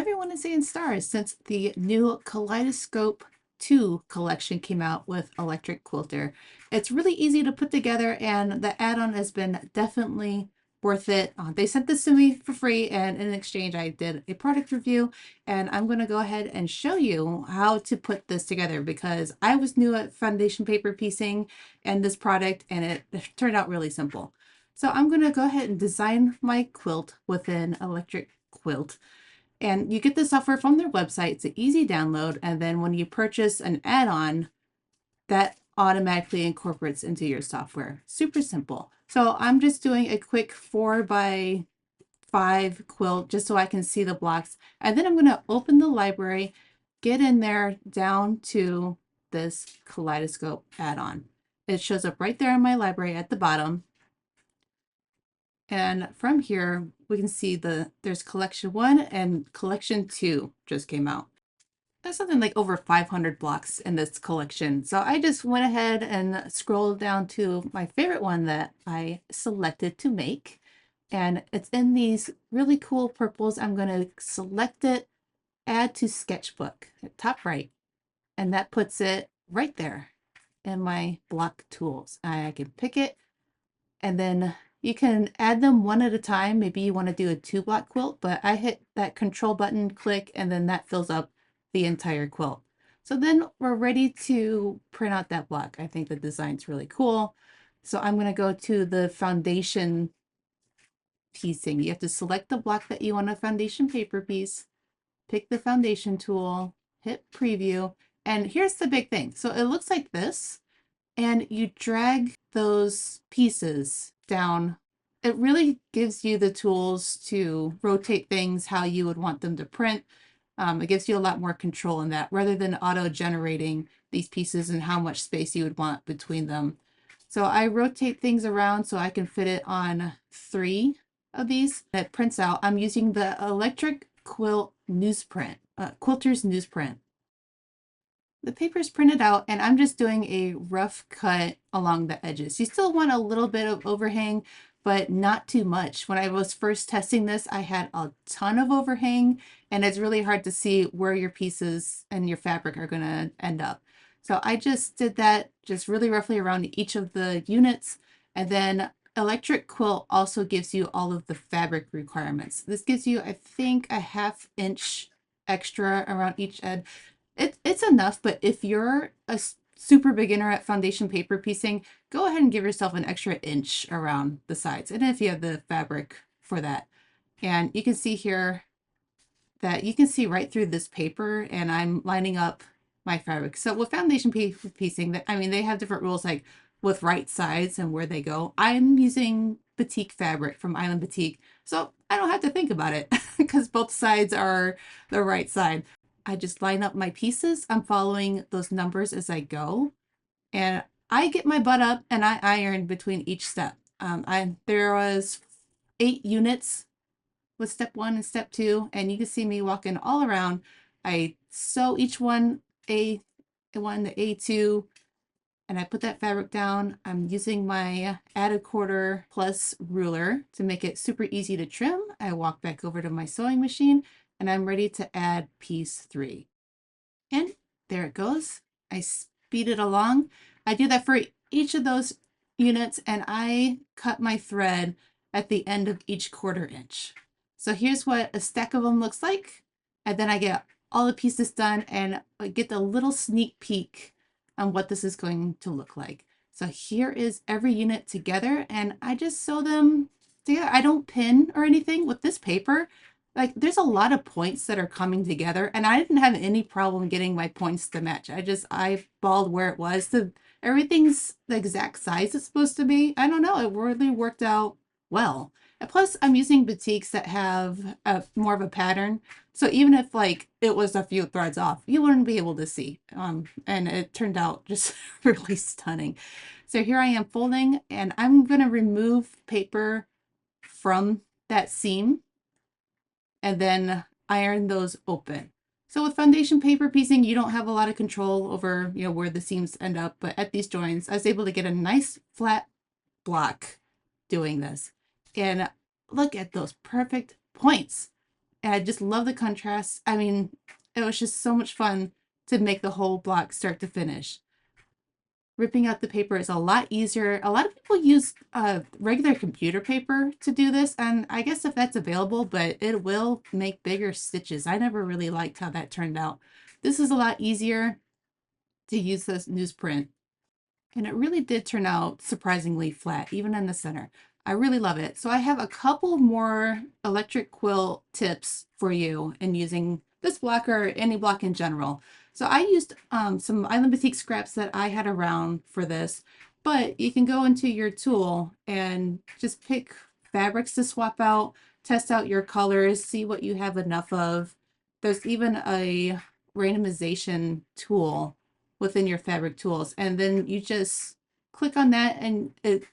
everyone is saying stars since the new Kaleidoscope 2 collection came out with electric quilter. It's really easy to put together and the add-on has been definitely worth it. They sent this to me for free and in exchange I did a product review and I'm going to go ahead and show you how to put this together because I was new at foundation paper piecing and this product and it turned out really simple. So I'm going to go ahead and design my quilt within Electric Quilt. And you get the software from their website. It's an easy download. And then when you purchase an add-on, that automatically incorporates into your software. Super simple. So I'm just doing a quick 4x5 quilt just so I can see the blocks. And then I'm going to open the library, get in there down to this Kaleidoscope add-on. It shows up right there in my library at the bottom. And from here, we can see there's collection 1 and collection 2 just came out. There's something like over 500 blocks in this collection. So I just went ahead and scrolled down to my favorite one that I selected to make. And it's in these really cool purples. I'm going to select it, add to sketchbook at top right. And that puts it right there in my block tools. I can pick it and then you can add them one at a time. Maybe you want to do a 2-block quilt, but I hit that control button, click, and then that fills up the entire quilt. So then we're ready to print out that block. I think the design's really cool. So I'm going to go to the foundation piecing. You have to select the block that you want a foundation paper piece, pick the foundation tool, hit preview, and here's the big thing. So it looks like this, and you drag those pieces down. It really gives you the tools to rotate things how you would want them to print. It gives you a lot more control in that rather than auto-generating these pieces and how much space you would want between them. So I rotate things around so I can fit it on 3 of these. It prints out. I'm using the Electric Quilt newsprint, Quilter's newsprint. The paper's printed out and I'm just doing a rough cut along the edges. You still want a little bit of overhang, but not too much. When I was first testing this, I had a ton of overhang and it's really hard to see where your pieces and your fabric are going to end up. So I just did that just really roughly around each of the units. And then Electric Quilt also gives you all of the fabric requirements. This gives you, I think, a 1/2 inch extra around each edge. It's enough, but if you're a super beginner at foundation paper piecing, go ahead and give yourself an extra inch around the sides. And if you have the fabric for that. And you can see here that you can see right through this paper and I'm lining up my fabric. So with foundation paper piecing, I mean, they have different rules like with right sides and where they go. I'm using batik fabric from Island Batik. So I don't have to think about it because both sides are the right side. I just line up my pieces. I'm following those numbers as I go. And I get my butt up and I iron between each step. There was 8 units with step 1 and step 2. And you can see me walking all around. I sew each one, A1 to A2. And I put that fabric down. I'm using my add a quarter plus ruler to make it super easy to trim. I walk back over to my sewing machine and I'm ready to add piece 3. And there it goes. I speed it along. I do that for each of those units and I cut my thread at the end of each 1/4 inch. So here's what a stack of them looks like. And then I get all the pieces done and I get the little sneak peek on what this is going to look like. So here is every unit together and I just sew them together. I don't pin or anything with this paper. Like there's a lot of points that are coming together and I didn't have any problem getting my points to match. I just eyeballed where it was. Everything's the exact size it's supposed to be. I don't know, it really worked out well. And plus I'm using batiks that have more of a pattern. So even if like it was a few threads off, you wouldn't be able to see. And it turned out just really stunning. So here I am folding and I'm gonna remove paper from that seam and then iron those open. So with foundation paper piecing, you don't have a lot of control over, where the seams end up, but at these joints, I was able to get a nice flat block doing this. And look at those perfect points. And I just love the contrast. I mean, it was just so much fun to make the whole block start to finish. Ripping out the paper is a lot easier. A lot of people use regular computer paper to do this, and I guess if that's available, but it will make bigger stitches. I never really liked how that turned out. This is a lot easier to use this newsprint. And it really did turn out surprisingly flat, even in the center. I really love it. So I have a couple more electric quilt tips for you in using this block or any block in general. So I used some Island Boutique scraps that I had around for this, but you can go into your tool and just pick fabrics to swap out, test out your colors, see what you have enough of. There's even a randomization tool within your fabric tools, and then you just click on that and it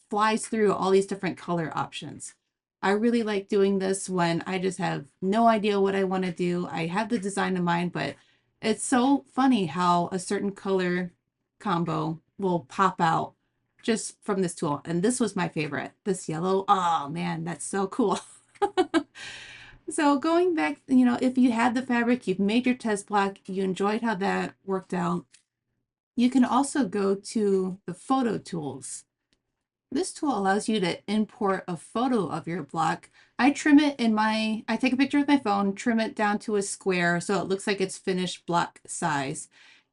flies through all these different color options. I really like doing this when I just have no idea what I want to do. I have the design in mind, but it's so funny how a certain color combo will pop out just from this tool. And this was my favorite, this yellow. Oh man, that's so cool. So going back, if you had the fabric, you've made your test block, you enjoyed how that worked out, you can also go to the photo tools. This tool allows you to import a photo of your block. I take a picture with my phone, trim it down to a square so it looks like it's finished block size.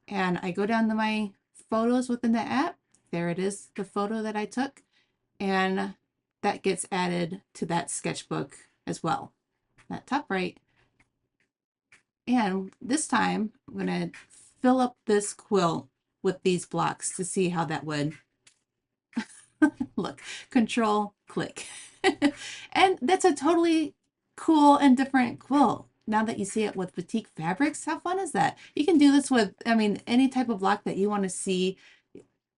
And I go down to my photos within the app. There it is, the photo that I took. And that gets added to that sketchbook as well, that top right. And this time I'm going to fill up this quilt with these blocks to see how that would look. Control click. And that's a totally cool and different quilt. Now that you see it with boutique fabrics, how fun is that? You can do this with, any type of block that you want to see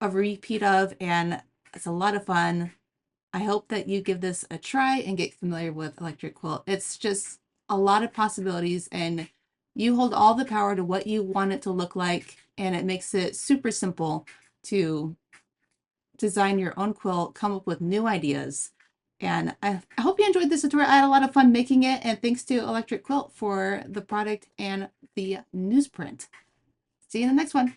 a repeat of, and it's a lot of fun. I hope that you give this a try and get familiar with electric quilt. It's just a lot of possibilities, and you hold all the power to what you want it to look like, and it makes it super simple to design your own quilt, come up with new ideas. And I hope you enjoyed this tutorial. I had a lot of fun making it, and thanks to Electric Quilt for the product and the newsprint. See you in the next one.